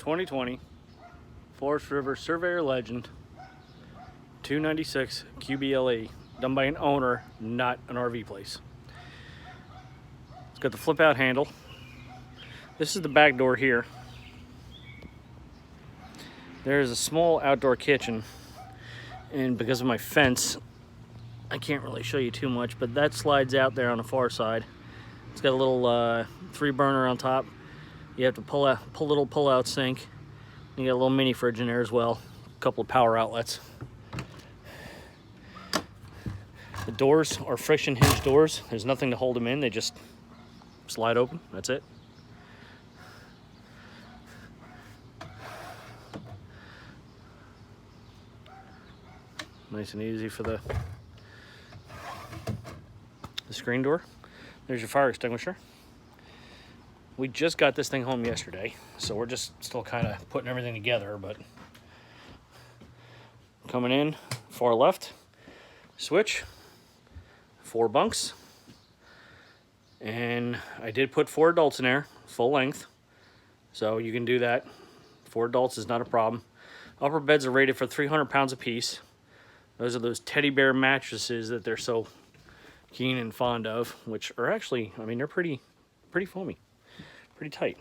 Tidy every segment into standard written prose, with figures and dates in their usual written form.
2020 Forrest River Surveyor Legend 296 QBLE, done by an owner, not an RV place. It's got the flip out handle. This is the back door here. There's a small outdoor kitchen, and because of my fence, I can't really show you too much, but that slides out there on the far side. It's got a little 3-burner on top. You have to pull a little pull-out sink. You got a little mini fridge in there as well. A couple of power outlets. The doors are friction hinge doors. There's nothing to hold them in. They just slide open. That's it. Nice and easy for the screen door. There's your fire extinguisher. We just got this thing home yesterday, so we're just still kind of putting everything together, but coming in, far left, switch, 4 bunks, and I did put 4 adults in there, full length, so you can do that. 4 adults is not a problem. Upper beds are rated for 300 pounds apiece. Those are those teddy bear mattresses that they're so keen and fond of, which are actually, I mean, they're pretty foamy. Pretty tight.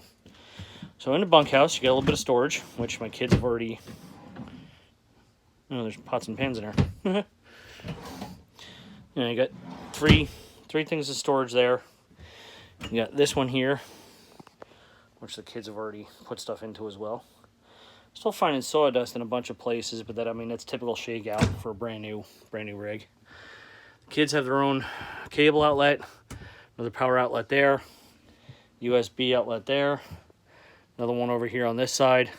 So in the bunkhouse, you got a little bit of storage, which my kids have already... Oh, there's pots and pans in there. You got three things of storage there. You got this one here, which the kids have already put stuff into as well. Still finding sawdust in a bunch of places, but that, I mean, that's typical shakeout for a brand new rig. The kids have their own cable outlet, another power outlet there. USB outlet there, another one over here on this side.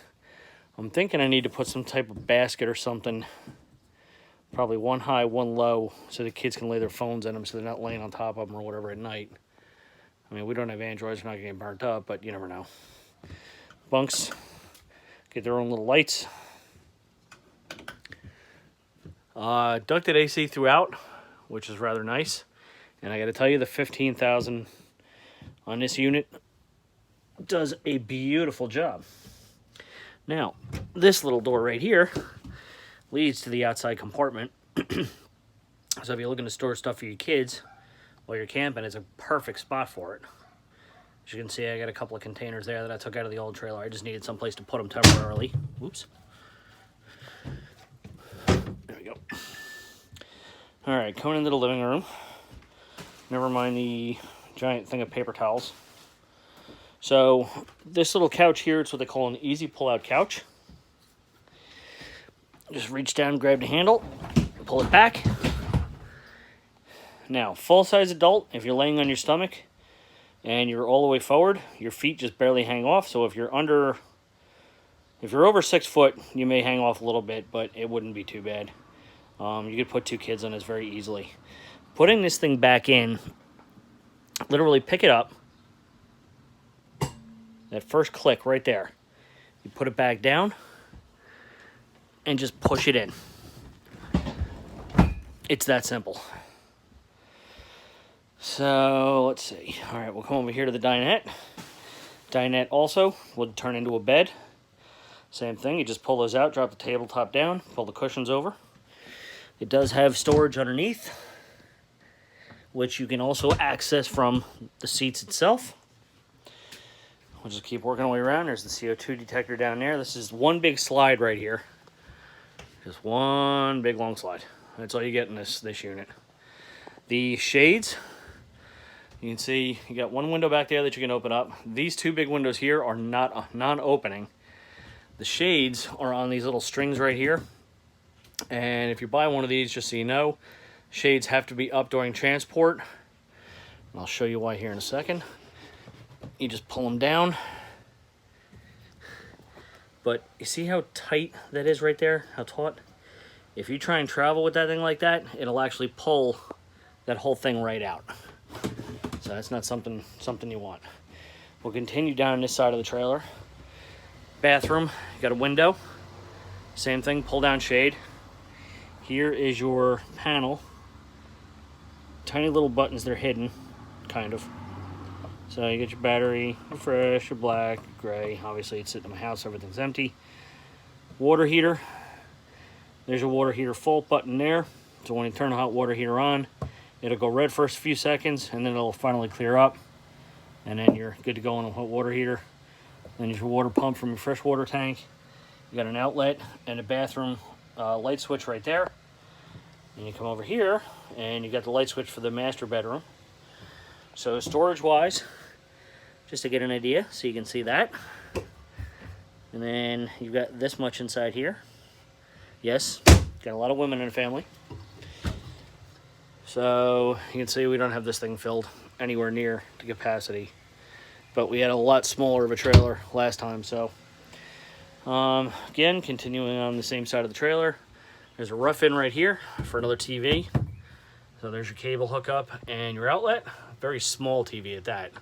I'm thinking I need to put some type of basket or something, probably one high, one low, so the kids can lay their phones in them so they're not laying on top of them or whatever at night. I mean, we don't have Androids, we're not gonna get burnt up, but you never know. Bunks get their own little lights. Ducted AC throughout, which is rather nice. And I gotta tell you, the 15,000 on this unit does a beautiful job. Now, this little door right here leads to the outside compartment. So if you're looking to store stuff for your kids while you're camping, it's a perfect spot for it. As you can see, I got a couple of containers there that I took out of the old trailer. I just needed someplace to put them temporarily. Oops. There we go. All right, coming into the living room. Never mind the giant thing of paper towels. So this little couch here, it's what they call an easy pull-out couch. Just reach down, grab the handle, pull it back. Now, full-size adult, if you're laying on your stomach and you're all the way forward, your feet just barely hang off. So if you're over 6 foot, you may hang off a little bit, but it wouldn't be too bad. You could put 2 kids on this very easily. Putting this thing back in, literally pick it up, that first click right there, you put it back down and just push it in. It's that simple. So let's see. All right, we'll come over here to the dinette. Dinette also would turn into a bed. Same thing, you just pull those out, drop the tabletop down, pull the cushions over. It does have storage underneath, which you can also access from the seats itself. We'll just keep working our way around. There's the CO2 detector down there. This is one big slide right here. Just one big long slide. That's all you get in this unit. The shades, you can see you got one window back there that you can open up. These 2 big windows here are not non-opening. The shades are on these little strings right here. And if you buy one of these, just so you know, shades have to be up during transport. And I'll show you why here in a second. You just pull them down. But you see how tight that is right there? How taut? If you try and travel with that thing like that, it'll actually pull that whole thing right out. So that's not something you want. We'll continue down this side of the trailer. Bathroom, you got a window. Same thing, pull down shade. Here is your panel. Tiny little buttons, they're hidden, kind of. So you get your battery, your fresh, your black, gray. Obviously it's sitting in my house, everything's empty. Water heater. There's your water heater full button there. So when you turn the hot water heater on, it'll go red first few seconds, and then it'll finally clear up. And then you're good to go on the hot water heater. Then there's your water pump from your fresh water tank. You got an outlet and a bathroom light switch right there. And you come over here, and you got the light switch for the master bedroom. So storage-wise, just to get an idea, so you can see that. And then you've got this much inside here. Yes, got a lot of women in the family. So you can see we don't have this thing filled anywhere near to capacity. But we had a lot smaller of a trailer last time, so. Again, continuing on the same side of the trailer, there's a rough in right here for another TV. So there's your cable hookup and your outlet. Very small TV at that.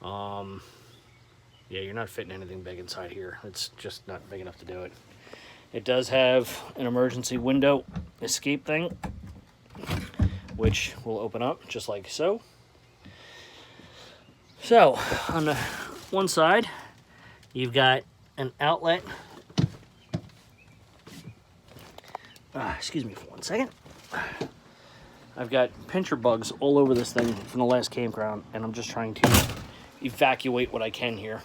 Yeah, you're not fitting anything big inside here. It's just not big enough to do it. It does have an emergency window escape thing, which will open up just like so. So, on the one side, you've got an outlet. Excuse me for 1 second. I've got pincher bugs all over this thing from the last campground, and I'm just trying to evacuate what I can here.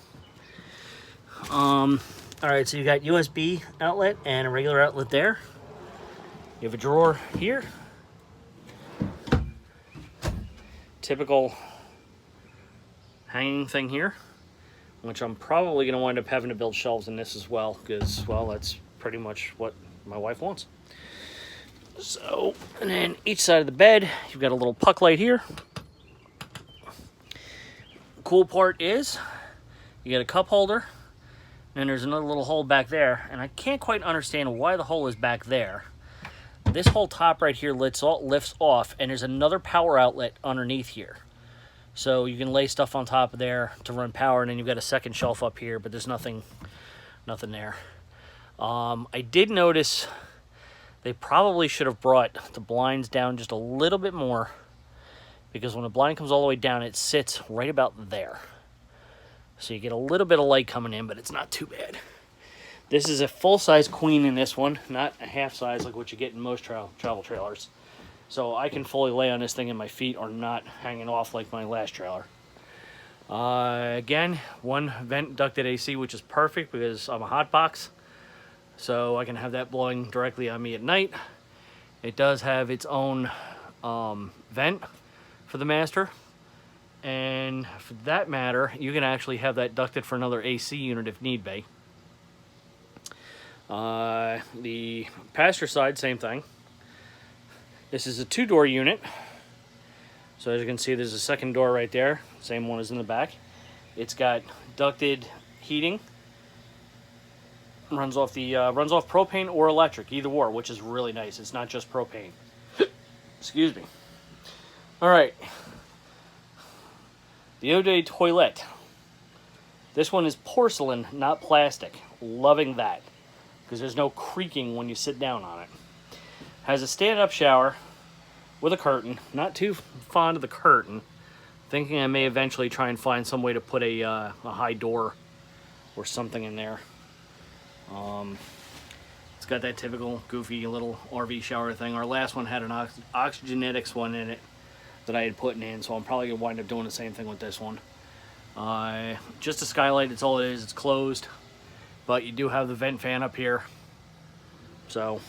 Alright, so you got USB outlet and a regular outlet there. You have a drawer here. Typical hanging thing here, which I'm probably going to wind up having to build shelves in this as well, because, well, that's pretty much what my wife wants. So, and then each side of the bed, you've got a little puck light here. The cool part is, you get a cup holder, and there's another little hole back there, and I can't quite understand why the hole is back there. This whole top right here lifts off, and there's another power outlet underneath here. So you can lay stuff on top of there to run power, and then you've got a second shelf up here, but there's nothing there. I did notice they probably should have brought the blinds down just a little bit more, because when the blind comes all the way down, it sits right about there. So you get a little bit of light coming in, but it's not too bad. This is a full-size queen in this one, not a half-size like what you get in most travel trailers. So I can fully lay on this thing and my feet are not hanging off like my last trailer. Again, one vent ducted AC, which is perfect because I'm a hot box. So I can have that blowing directly on me at night. It does have its own vent for the master. And for that matter, you can actually have that ducted for another AC unit if need be. The passenger side, same thing. This is a 2-door unit. So as you can see, there's a second door right there. Same one as in the back. It's got ducted heating. Runs off propane or electric, either or, which is really nice. It's not just propane. Excuse me. All right. The Eau De Toilette. This one is porcelain, not plastic. Loving that, because there's no creaking when you sit down on it. Has a stand-up shower with a curtain. Not too fond of the curtain. Thinking I may eventually try and find some way to put a high door or something in there. It's got that typical goofy little RV shower thing. Our last one had an Oxygenetics one in it that I had put in, so I'm probably going to wind up doing the same thing with this one. Just a skylight, that's all it is. It's closed, but you do have the vent fan up here. So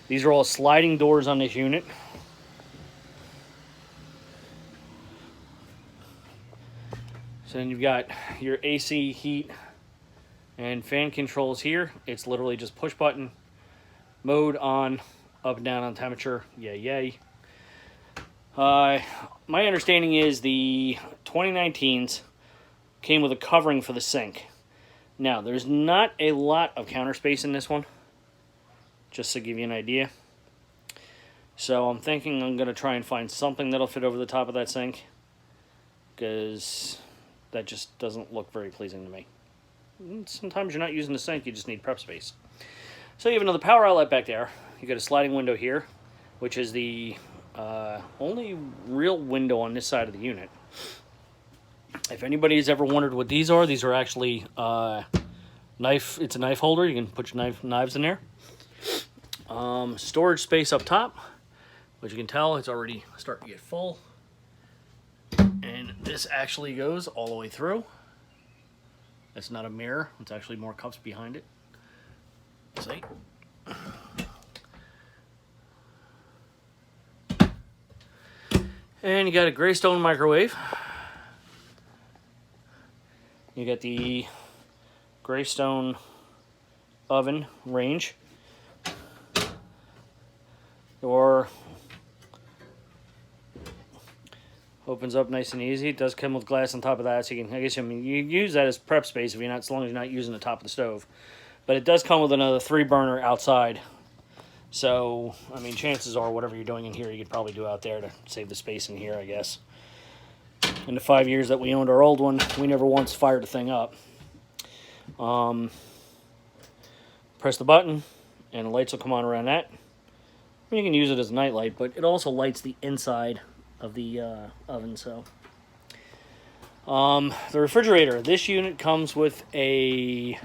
these are all sliding doors on this unit. So then you've got your AC, heat, and fan controls here. It's literally just push button, mode on, up and down on temperature, yay. My understanding is the 2019s came with a covering for the sink. Now, there's not a lot of counter space in this one, just to give you an idea. So I'm thinking I'm going to try and find something that'll fit over the top of that sink, because that just doesn't look very pleasing to me. Sometimes you're not using the sink, you just need prep space. So you have another power outlet back there. You got a sliding window here, which is the only real window on this side of the unit. If anybody's ever wondered what these are actually knife. It's a knife holder. You can put your knives in there. Storage space up top, which you can tell it's already starting to get full. And this actually goes all the way through. It's not a mirror. It's actually more cups behind it. See? And you got a Greystone microwave. You got the Greystone oven range. Door opens up nice and easy. It does come with glass on top of that, so you can, you use that as prep space if you're not, as long as you're not using the top of the stove. But it does come with another 3-burner outside. So, I mean, chances are whatever you're doing in here, you could probably do out there to save the space in here, I guess. In the 5 years that we owned our old one, we never once fired the thing up. Press the button, and the lights will come on around that. You can use it as a night light, but it also lights the inside of the oven. So, the refrigerator. This unit comes with a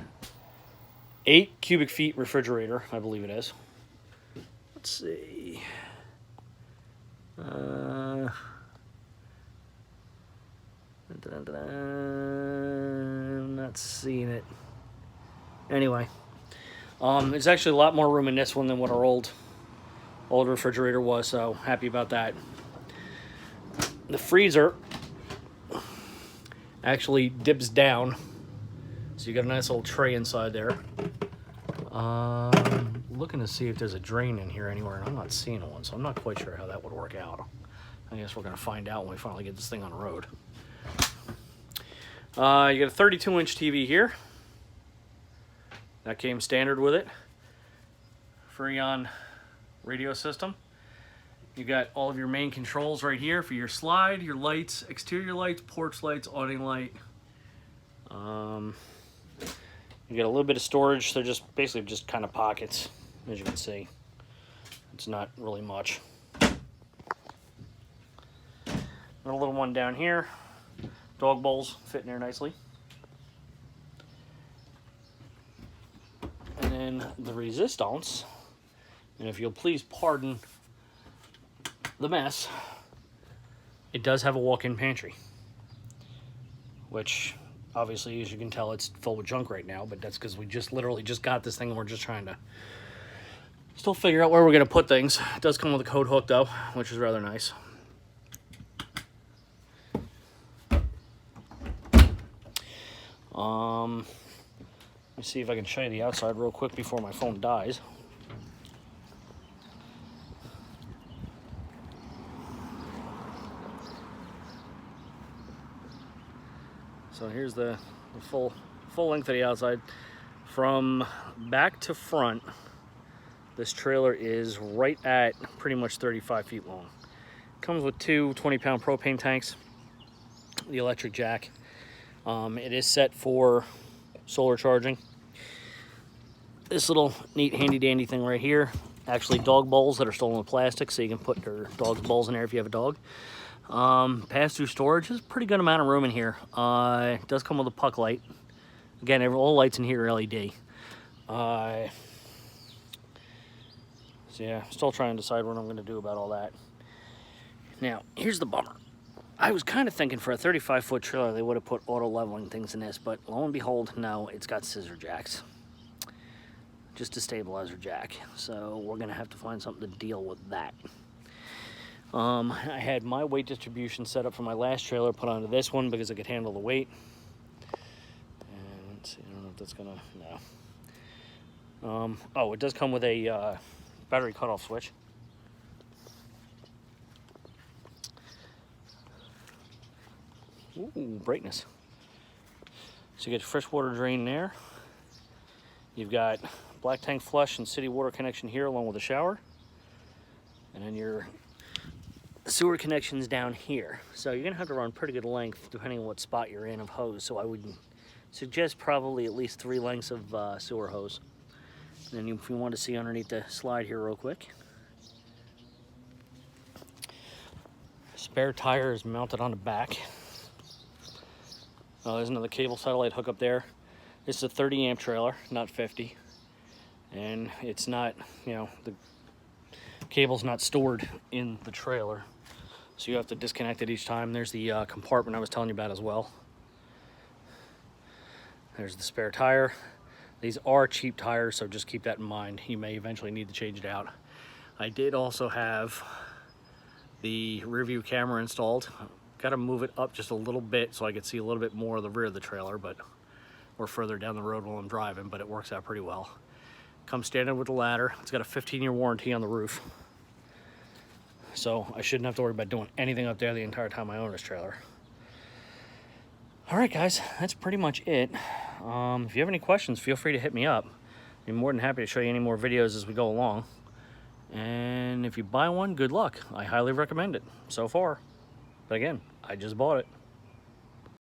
8 cubic feet refrigerator, I believe it is. Let's see. I'm not seeing it. Anyway, there's actually a lot more room in this one than what our old refrigerator was, so happy about that. The freezer actually dips down, so you got a nice little tray inside there. Looking to see if there's a drain in here anywhere, and I'm not seeing one, so I'm not quite sure how that would work out. I guess we're going to find out when we finally get this thing on the road. You got a 32-inch TV here. That came standard with it. Freon radio system. You got all of your main controls right here for your slide, your lights, exterior lights, porch lights, awning light. You got a little bit of storage. They're just basically just kind of pockets, as you can see. It's not really much. And a little one down here. Dog bowls fit in there nicely. And then the resistance, and if you'll please pardon the mess, it does have a walk-in pantry, which obviously, as you can tell, it's full with junk right now, but that's because we just literally just got this thing and we're just trying to still figure out where we're going to put things. It does come with a code hook though, which is rather nice. Let me see if I can show you the outside real quick before my phone dies. So here's the full length of the outside. From back to front, this trailer is right at pretty much 35 feet long. Comes with 2 20-pound propane tanks, the electric jack. It is set for solar charging. This little neat handy dandy thing right here, actually dog bowls that are stolen with plastic, so you can put your dog's bowls in there if you have a dog. Pass-through storage is a pretty good amount of room in here. It does come with a puck light. Again, all lights in here are LED. So yeah, still trying to decide what I'm going to do about all that. Now, here's the bummer. I was kind of thinking for a 35-foot trailer they would have put auto leveling things in this, but lo and behold, no, it's got scissor jacks. Just a stabilizer jack. So we're going to have to find something to deal with that. I had my weight distribution set up for my last trailer put onto this one because it could handle the weight. And let's see, I don't know if that's going to... no. Oh, it does come with a battery cutoff switch. Ooh, brightness. So you get your fresh water drain there. You've got black tank flush and city water connection here along with a shower. And then your sewer connections down here. So you're gonna have to run pretty good length depending on what spot you're in of hose. So I would suggest probably at least 3 lengths of sewer hose. And then if you want to see underneath the slide here real quick. Spare tire is mounted on the back. There's another cable satellite hook up there. This is a 30 amp trailer, not 50. And it's not, you know, the cable's not stored in the trailer. So you have to disconnect it each time. There's the compartment I was telling you about as well. There's the spare tire. These are cheap tires, so just keep that in mind. You may eventually need to change it out. I did also have the rear view camera installed. Got to move it up just a little bit so I could see a little bit more of the rear of the trailer, or further down the road while I'm driving, but it works out pretty well. Comes standard with the ladder. It's got a 15-year warranty on the roof. So I shouldn't have to worry about doing anything up there the entire time I own this trailer. All right, guys, that's pretty much it. If you have any questions, feel free to hit me up. I'd be more than happy to show you any more videos as we go along. And if you buy one, good luck. I highly recommend it so far. But again, I just bought it.